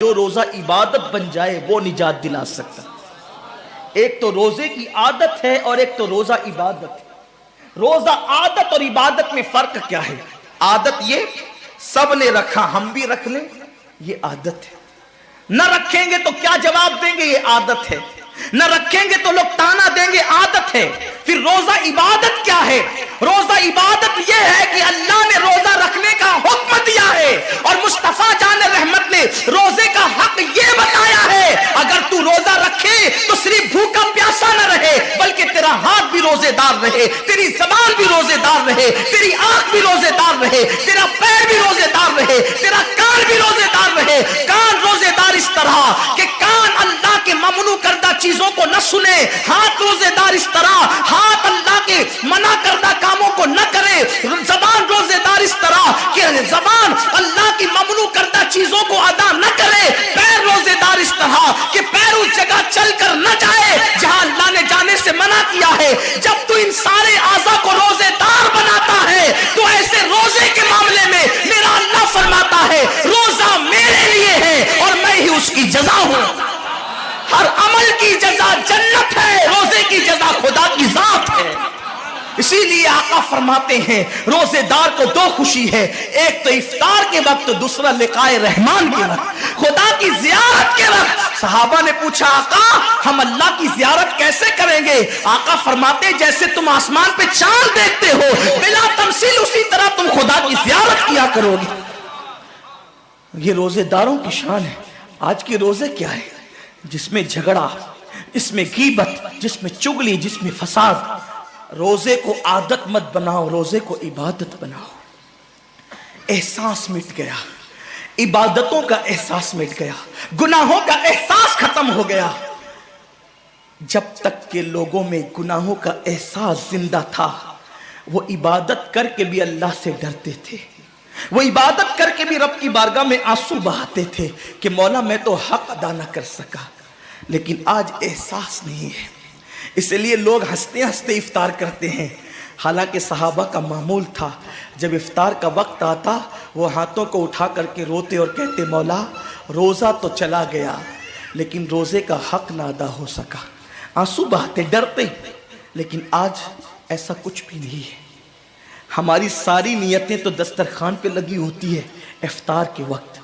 جو روزہ عبادت بن جائے وہ نجات دلا سکتا۔ ایک تو روزے کی عادت ہے اور ایک تو روزہ عبادت ہے۔ روزہ عادت اور عبادت میں فرق کیا ہے؟ عادت یہ سب نے رکھا ہم بھی رکھ لیں، یہ عادت ہے۔ نہ رکھیں گے تو کیا جواب دیں گے، یہ عادت ہے۔ نہ رکھیں گے تو لوگ تانا دیں گے، عادت ہے۔ پھر روزہ عبادت کیا ہے؟ روزہ عبادت یہ ہے کہ اللہ نے روزہ رکھنے کا حکم دیا ہے اور مصطفیٰ جان رحمت نے روزے کا حق یہ بتایا ہے، اگر تو روزہ رکھے تو صرف بھوکا پیاسا نہ رہے بلکہ تیرا ہاتھ بھی روزے دار رہے، تیری زبان بھی روزے دار رہے، تیری آنکھ بھی روزے دار رہے، تیرا پیر بھی روزے دار رہے، تیرا کان بھی روزے دار رہے۔ کان روزے دار اس طرح کہ کان اللہ کے ممنوع کردہ چیزوں کو نہ سنے، ہاتھ روزے دار اس طرح ہاتھ اللہ کے منع کردہ کاموں کو نہ کرے، زبان روزے دار اس طرح کہ زبان اللہ کی ممنوع کردہ چیزوں کو ادا نہ کرے، پیر روزے دار اس طرح کہ پیر اس جگہ چل کر نہ جائے جہاں اللہ نے جانے سے منع کیا ہے۔ جب تو ان سارے اعضاء کو روزے دار بناتا ہے تو ایسے روزے کے معاملے میں میرا اللہ فرماتا ہے روزہ میرے لیے ہے اور میں ہی اس کی جزا ہوں۔ ہر عمل کی جزا جنت ہے، روزے کی جزا خدا کی ذات ہے۔ اسی لیے آقا فرماتے ہیں روزے دار کو دو خوشی ہے، ایک تو افطار کے وقت، دوسرا لقائے رحمان کے وقت، خدا کی زیارت کے وقت۔ صحابہ نے پوچھا آقا ہم اللہ کی زیارت کیسے کریں گے؟ آقا فرماتے جیسے تم آسمان پہ چاند دیکھتے ہو بلا تمثیل اسی طرح تم خدا کی زیارت کیا کرو گے۔ یہ روزے داروں کی شان ہے۔ آج کے روزے کیا ہے؟ جس میں جھگڑا، جس میں غیبت، جس میں چگلی، جس میں فساد۔ روزے کو عادت مت بناؤ، روزے کو عبادت بناؤ۔ احساس مٹ گیا، عبادتوں کا احساس مٹ گیا، گناہوں کا احساس ختم ہو گیا۔ جب تک کہ لوگوں میں گناہوں کا احساس زندہ تھا وہ عبادت کر کے بھی اللہ سے ڈرتے تھے، وہ عبادت کر کے بھی رب کی بارگاہ میں آنسو بہاتے تھے کہ مولا میں تو حق ادا نہ کر سکا۔ لیکن آج احساس نہیں ہے، اس لیے لوگ ہنستے ہنستے افطار کرتے ہیں۔ حالانکہ صحابہ کا معمول تھا جب افطار کا وقت آتا وہ ہاتھوں کو اٹھا کر کے روتے اور کہتے مولا روزہ تو چلا گیا لیکن روزے کا حق نہ ادا ہو سکا، آنسو بہاتے ڈرتے۔ لیکن آج ایسا کچھ بھی نہیں ہے۔ ہماری ساری نیتیں تو دسترخوان پہ لگی ہوتی ہے افطار کے وقت۔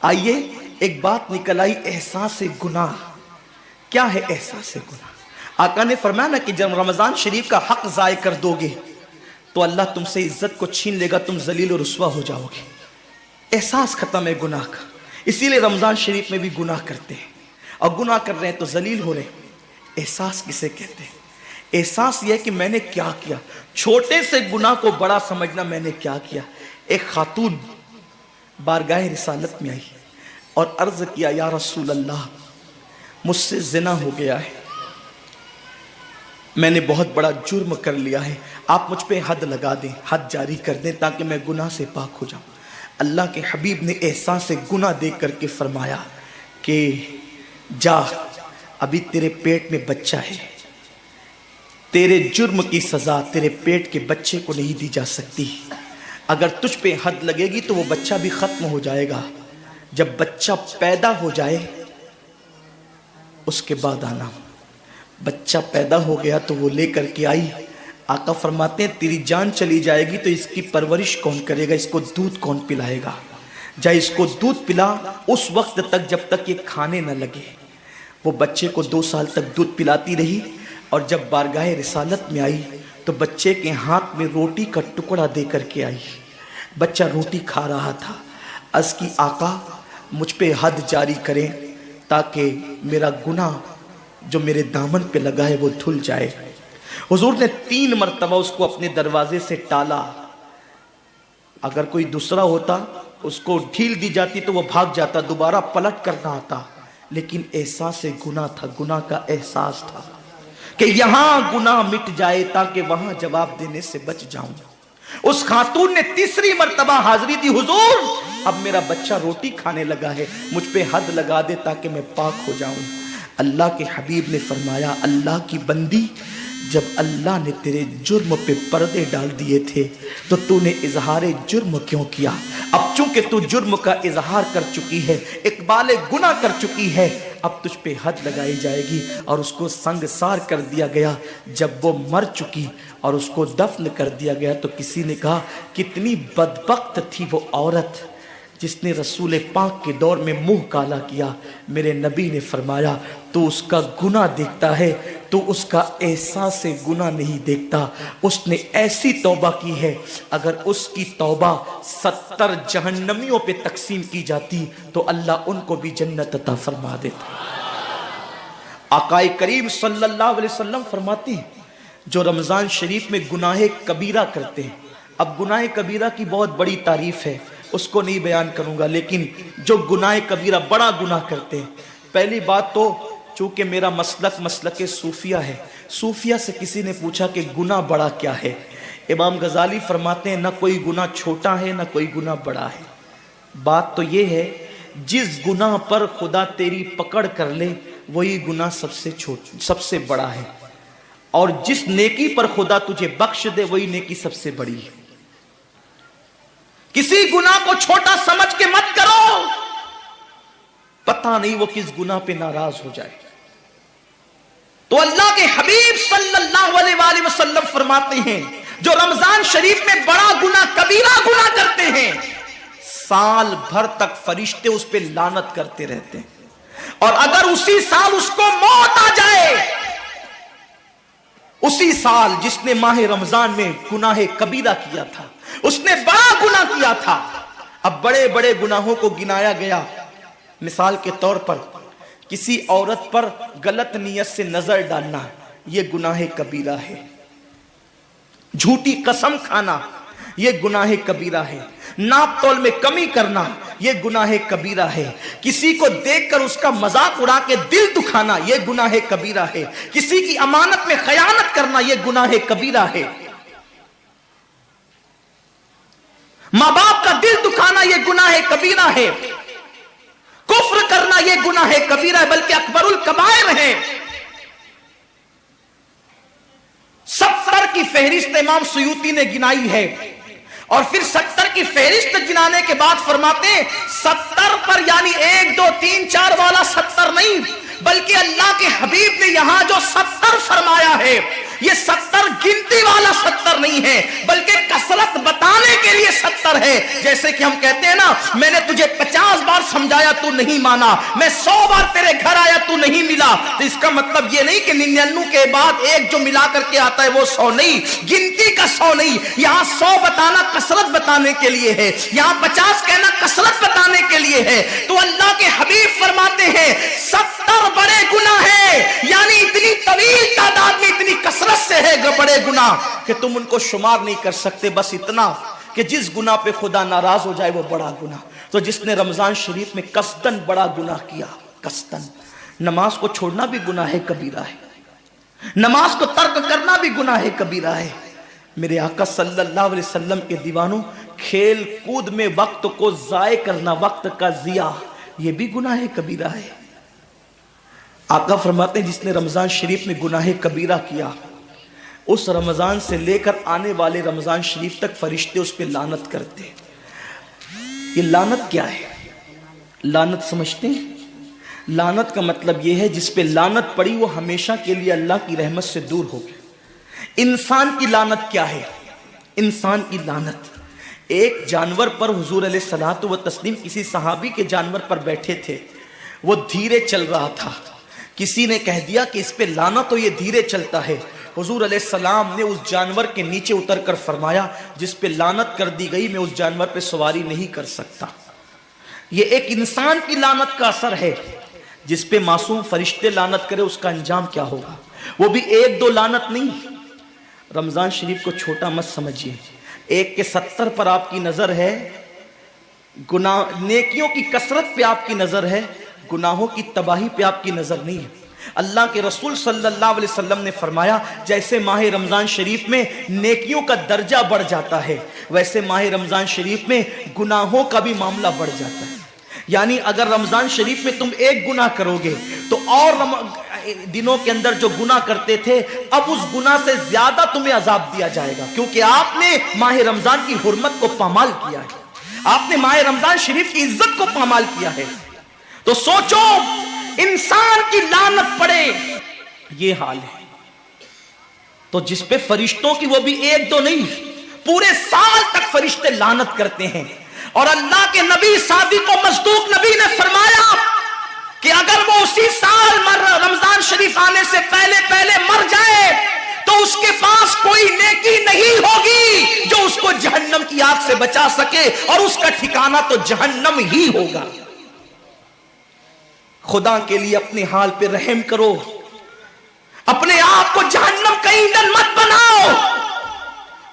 آئیے ایک بات نکل آئی، احساس گناہ۔ کیا ہے احساس گناہ؟ آقا نے فرمایا نا کہ جب رمضان شریف کا حق ضائع کر دو گے تو اللہ تم سے عزت کو چھین لے گا، تم ذلیل و رسوا ہو جاؤ گے۔ احساس ختم ہے گناہ کا، اسی لیے رمضان شریف میں بھی گناہ کرتے ہیں، اور گناہ کر رہے ہیں تو ذلیل ہو رہے ہیں۔ احساس کسے کہتے ہیں؟ احساس یہ کہ میں نے کیا کیا، چھوٹے سے گناہ کو بڑا سمجھنا میں نے کیا کیا۔ ایک خاتون بارگاہ رسالت میں آئی اور عرض کیا یا رسول اللہ مجھ سے زنا ہو گیا ہے، میں نے بہت بڑا جرم کر لیا ہے، آپ مجھ پہ حد لگا دیں، حد جاری کر دیں تاکہ میں گناہ سے پاک ہو جاؤں۔ اللہ کے حبیب نے احساس گناہ دیکھ کر کے فرمایا کہ جا ابھی تیرے پیٹ میں بچہ ہے، تیرے جرم کی سزا تیرے پیٹ کے بچے کو نہیں دی جا سکتی، اگر تجھ پہ حد لگے گی تو وہ بچہ بھی ختم ہو جائے گا، جب بچہ پیدا ہو جائے اس کے بعد آنا۔ بچہ پیدا ہو گیا تو وہ لے کر کے آئی۔ آقا فرماتے ہیں تیری جان چلی جائے گی تو اس کی پرورش کون کرے گا، اس کو دودھ کون پلائے گا؟ جا اس کو دودھ پلا اس وقت تک جب تک یہ کھانے نہ لگے۔ وہ بچے کو 2 سال تک دودھ پلاتی رہی، اور جب بارگاہ رسالت میں آئی تو بچے کے ہاتھ میں روٹی کا ٹکڑا دے کر کے آئی۔ بچہ روٹی کھا رہا تھا، عرض کی آقا مجھ پہ حد جاری کریں تاکہ میرا گناہ جو میرے دامن پہ لگا ہے وہ دھل جائے۔ حضور نے 3 مرتبہ اس کو اپنے دروازے سے ٹالا، اگر کوئی دوسرا ہوتا اس کو ڈھیل دی جاتی تو وہ بھاگ جاتا، دوبارہ پلٹ کرنا آتا، لیکن احساس گناہ تھا، گناہ کا احساس تھا کہ یہاں گناہ مٹ جائے تاکہ وہاں جواب دینے سے بچ جاؤں۔ اس خاتون نے 3 مرتبہ حاضری دی، حضور اب میرا بچہ روٹی کھانے لگا ہے، مجھ پہ حد لگا دے تاکہ میں پاک ہو جاؤں۔ اللہ کے حبیب نے فرمایا اللہ کی بندی جب اللہ نے تیرے جرم پہ پردے ڈال دیے تھے تو تو نے اظہار جرم کیوں کیا؟ اب چونکہ تو جرم کا اظہار کر چکی ہے، اقبال گناہ کر چکی ہے، اب تجھ پہ حد لگائی جائے گی۔ اور اس کو سنگسار کر دیا گیا۔ جب وہ مر چکی اور اس کو دفن کر دیا گیا تو کسی نے کہا کتنی بدبخت تھی وہ عورت جس نے رسول پاک کے دور میں منہ کالا کیا۔ میرے نبی نے فرمایا تو اس کا گناہ دیکھتا ہے، تو اس کا احساس گناہ نہیں دیکھتا۔ اس نے ایسی توبہ کی ہے، اگر اس کی توبہ 70 جہنمیوں پہ تقسیم کی جاتی تو اللہ ان کو بھی جنت عطا فرما دیتا۔ آقا کریم صلی اللہ علیہ وسلم فرماتے ہیں جو رمضان شریف میں گناہ کبیرہ کرتے ہیں، اب گناہ کبیرہ کی بہت بڑی تعریف ہے، اس کو نہیں بیان کروں گا، لیکن جو گناہ کبیرہ بڑا گناہ کرتے ہیں، پہلی بات تو چونکہ میرا مسلک صوفیہ ہے، صوفیہ سے کسی نے پوچھا کہ گناہ بڑا کیا ہے؟ امام غزالی فرماتے ہیں نہ کوئی گناہ چھوٹا ہے نہ کوئی گناہ بڑا ہے، بات تو یہ ہے جس گناہ پر خدا تیری پکڑ کر لے وہی گناہ سب سے بڑا ہے، اور جس نیکی پر خدا تجھے بخش دے وہی نیکی سب سے بڑی ہے۔ کسی گناہ کو چھوٹا سمجھ کے مت کرو، پتہ نہیں وہ کس گناہ پہ ناراض ہو جائے۔ تو اللہ کے حبیب صلی اللہ علیہ وآلہ وسلم فرماتے ہیں جو رمضان شریف میں بڑا گناہ کبیرہ گناہ کرتے ہیں، سال بھر تک فرشتے اس پہ لعنت کرتے رہتے ہیں، اور اگر اسی سال اس کو موت آ جائے، اسی سال جس نے ماہ رمضان میں گناہ کبیرہ کیا تھا، اس نے بڑا گناہ کیا تھا، اب بڑے بڑے گناہوں کو گنایا گیا۔ مثال کے طور پر کسی عورت پر غلط نیت سے نظر ڈالنا یہ گناہ کبیرہ ہے، جھوٹی قسم کھانا یہ گناہ کبیرہ ہے، ناپ تول میں کمی کرنا یہ گناہ کبیرہ ہے، کسی کو دیکھ کر اس کا مذاق اڑا کے دل دکھانا یہ گناہ کبیرہ ہے، کسی کی امانت میں خیانت کرنا یہ گناہ کبیرہ ہے، ماں باپ کا دل دکھانا یہ گناہ کبیرہ ہے، کفر کرنا یہ گناہ کبیرہ ہے، بلکہ اکبر الکبائر ہے۔ 70 کی فہرست امام سیوطی نے گنائی ہے، اور پھر 70 کی فہرست گنانے کے بعد فرماتے ہیں 70 پر یعنی 1 2 3 4 والا 70 نہیں، بلکہ اللہ کے حبیب نے یہاں جو 70 فرمایا ہے یہ 70 گنتی والا 70 نہیں ہے، بلکہ کثرت بتانے کے لیے 70 ہے۔ جیسے کہ ہم کہتے ہیں نا میں نے تجھے 50 بار سمجھایا تو نہیں مانا، میں 100 بار تیرے گھر آیا تو نہیں ملا، تو اس کا مطلب یہ نہیں کہ 99 کے بعد ایک جو ملا کر کے آتا ہے وہ 100 نہیں، گنتی کا 100 نہیں، یہاں 100 بتانا کثرت بتانے کے لیے ہے، یہاں 50 کہنا کثرت بتانے کے لیے ہے۔ تو اللہ کے حبیب فرماتے ہیں 70 بڑے گناہ ہیں، یعنی اتنی طویل تعداد میں اتنی کثرت سے ہے بڑے گناہ کہ تم ان کو شمار نہیں کر سکتے، بس اتنا کہ جس گناہ پہ خدا ناراض ہو جائے وہ بڑا گناہ۔ تو جس نے رمضان شریف میں قصدن بڑا گناہ کیا، قصدن، نماز کو چھوڑنا بھی گناہ کبیرہ ہے، نماز کو ترک کرنا بھی گناہ کبیرہ ہے۔ میرے آقا صلی اللہ علیہ وسلم کے دیوانوں، کھیل کود میں وقت کو ضائع کرنا، وقت کا ضیاع، یہ بھی گناہ کبیرہ ہے۔ آقا فرماتے ہیں جس نے رمضان شریف میں گناہ کبیرہ کیا، اس رمضان سے لے کر آنے والے رمضان شریف تک فرشتے اس پہ لعنت کرتے۔ یہ لعنت کیا ہے؟ لعنت سمجھتے ہیں؟ لعنت کا مطلب یہ ہے جس پہ لعنت پڑی وہ ہمیشہ کے لیے اللہ کی رحمت سے دور ہو گیا۔ انسان کی لعنت کیا ہے؟ انسان کی لعنت ایک جانور پر، حضور علیہ الصلوۃ والتسلیم کسی صحابی کے جانور پر بیٹھے تھے، وہ دھیرے چل رہا تھا، کسی نے کہہ دیا کہ اس پہ لعنت ہو، یہ دھیرے چلتا ہے۔ حضور علیہ السلام نے اس جانور کے نیچے اتر کر فرمایا جس پہ لعنت کر دی گئی میں اس جانور پہ سواری نہیں کر سکتا۔ یہ ایک انسان کی لعنت کا اثر ہے، جس پہ معصوم فرشتے لعنت کرے اس کا انجام کیا ہوگا؟ وہ بھی 1 2 لعنت نہیں۔ رمضان شریف کو چھوٹا مت سمجھیے، 1 کے 70 پر آپ کی نظر ہے، گناہ نیکیوں کی کثرت پہ آپ کی نظر ہے، گناہوں کی تباہی پہ آپ کی نظر نہیں ہے۔ اللہ کے رسول صلی اللہ علیہ وسلم نے فرمایا جیسے ماہ رمضان شریف میں نیکیوں کا درجہ بڑھ جاتا ہے، ویسے ماہ رمضان شریف میں گناہوں کا بھی معاملہ بڑھ جاتا ہے۔ یعنی اگر رمضان شریف میں تم ایک گناہ کرو گے تو اور دنوں کے اندر جو گناہ کرتے تھے اب اس گناہ سے زیادہ تمہیں عذاب دیا جائے گا، کیونکہ آپ نے ماہ رمضان کی حرمت کو پامال کیا ہے، آپ نے ماہ رمضان شریف کی عزت کو پامال کیا ہے۔ تو سوچو انسان کی لعنت پڑے، یہ حال ہے تو جس پہ فرشتوں کی وہ بھی ایک دو نہیں پورے سال تک فرشتے لعنت کرتے ہیں، اور اللہ کے نبی صادق و مصدوق نبی نے فرمایا کہ اگر وہ اسی سال رمضان شریف آنے سے پہلے مر جائے تو اس کے پاس کوئی نیکی نہیں ہوگی جو اس کو جہنم کی آگ سے بچا سکے، اور اس کا ٹھکانہ تو جہنم ہی ہوگا۔ خدا کے لیے اپنے حال پہ رحم کرو، اپنے آپ کو جہنم کا ایندھن مت بناؤ۔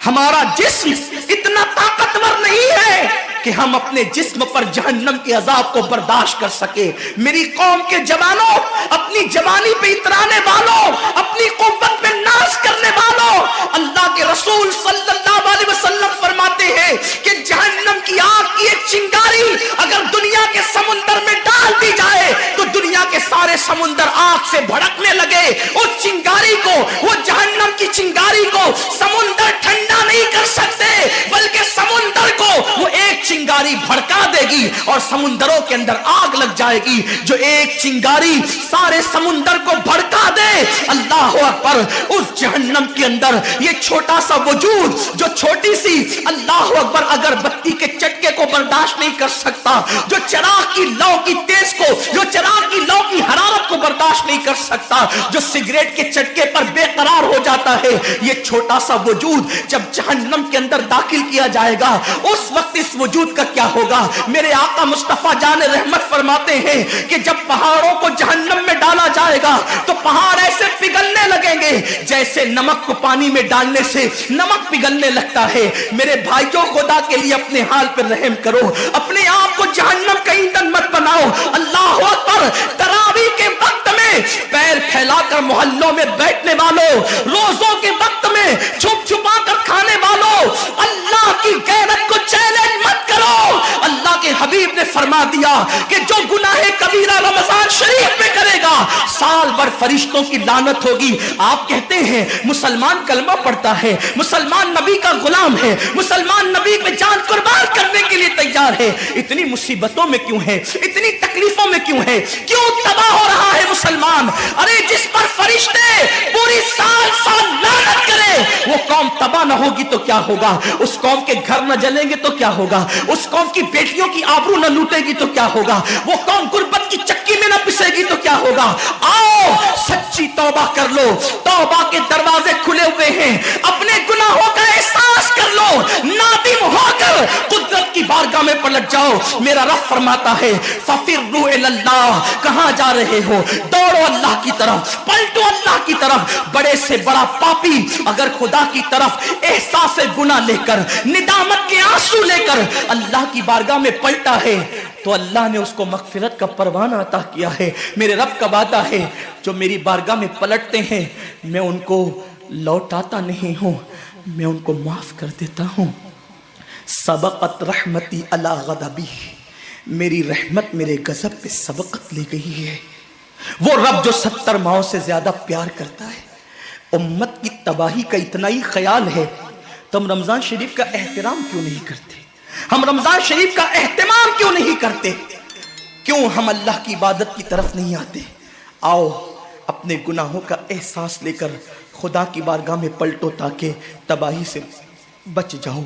ہمارا جسم اتنا طاقتور نہیں ہے کہ ہم اپنے جسم پر جہنم کے عذاب کو برداشت کر سکے۔ میری قوم کے جوانوں، اپنی جوانی پہ اترانے والوں، اپنی قوت پہ ناز کرنے والوں، اللہ کے رسول صلی اللہ علیہ وسلم فرماتے ہیں کہ جہنم کی آگ کی ایک چنگاری اگر دنیا کے سمندر میں ڈال دی جائے تو دنیا کے سارے سمندر آگ سے بھڑکنے لگے۔ اس چنگاری کو، وہ جہنم کی چنگاری کو سمندر ٹھنڈا نہیں کر سکتے، بلکہ سمندر کو وہ ایک چنگاری بھڑکا دے گی اور سمندروں کے اندر آگ لگ جائے گی۔ جو ایک چنگاری سارے سمندر کو بھڑکا دے، اللہ اکبر، اس جہنم کے اندر یہ چھوٹا سا وجود جو چھوٹی سی، اللہ اکبر، اگر بتی کے چٹکے کو برداشت نہیں کر سکتا، جو چراغ کی لو کی تیز کو، جو چراغ کی لو کی حرارت کو برداشت نہیں کر سکتا، جو سگریٹ کے چٹکے پر بے قرار ہو جاتا ہے، یہ چھوٹا سا وجود جب جہنم کے اندر داخل کیا جائے گا اس وقت اس وجود کا کیا ہوگا؟ میرے آقا مصطفیٰ جان رحمت فرماتے ہیں کہ جب پہاڑوں کو جہنم میں ڈالا جائے گا تو پہاڑ ایسے پگھلنے لگیں گے جیسے نمک کو پانی میں ڈالنے سے نمک پگھلنے لگتا ہے۔ میرے بھائیوں، خدا کے لیے اپنے حال پر رحم کرو، اپنے آپ کو جہنم کا ایندھن مت بناؤ۔ اللہ اکبر، تراویح کے وقت میں پیر پھیلا کر محلوں میں بیٹھنے والوں، روزوں کے وقت میں چھپ چھپا کر کھانے والوں، اللہ کی غیرت کو چیلنج مت کرو۔ اللہ کے حبیب نے فرما دیا کہ جو گناہ کبیرہ رمضان شریف میں کرے گا سال بھر فرشتوں کی لعنت ہوگی۔ آپ کہتے ہیں مسلمان کلمہ پڑھتا ہے، مسلمان نبی کا غلام ہے، مسلمان نبی پہ جان قربان کرنے کے لیے تیار ہے، اتنی مصیبتوں میں کیوں ہے، اتنی تکلیفوں میں کیوں ہے، کیوں تباہ ہو رہا ہے مسلمان؟ ارے جس پر فرشتے پوری سال لعنت کرے وہ قوم تباہ نہ ہوگی تو کیا ہوگا؟ اس قوم کے گھر نہ جلیں گے تو کیا ہوگا؟ اس قوم کی بیٹیوں کی آبرو نہ لوٹے گی تو کیا ہوگا؟ وہ قوم غربت کی چکی میں نہ پسے گی تو کیا ہوگا؟ آؤ سچی توبہ کر لو، توبہ کے دروازے کھلے ہوئے ہیں، اپنے گناہوں کا احساس کر لو، نادم ہو کر قدرت کی بارگاہ میں پلٹ جاؤ۔ میرا رب فرماتا ہے فَفِرُّوا إِلَى اللَّهِ، کہاں جا رہے ہو؟ دوڑو اللہ کی طرف، پلٹو اللہ کی طرف۔ بڑے سے بڑا پاپی اگر خدا کی طرف احساس گناہ لے کر، ندامت کے آنسو لے کر اللہ کی بارگاہ میں پلٹا ہے تو اللہ نے اس کو مغفرت کا پروانہ عطا کیا ہے۔ میرے رب کا وعدہ ہے جو میری بارگاہ میں پلٹتے ہیں میں ان کو لوٹاتا نہیں ہوں، میں ان کو معاف کر دیتا ہوں۔ سبقت رحمتی علی غضبی، میری رحمت میرے غضب پہ سبقت لے گئی ہے۔ وہ رب جو 70 ماؤں سے زیادہ پیار کرتا ہے، امت کی تباہی کا اتنا ہی خیال ہے تو ہم رمضان شریف کا احترام کیوں نہیں کرتے؟ ہم رمضان شریف کا اہتمام کیوں نہیں کرتے؟ کیوں ہم اللہ کی عبادت کی طرف نہیں آتے؟ آؤ اپنے گناہوں کا احساس لے کر خدا کی بارگاہ میں پلٹو تاکہ تباہی سے بچ جاؤ۔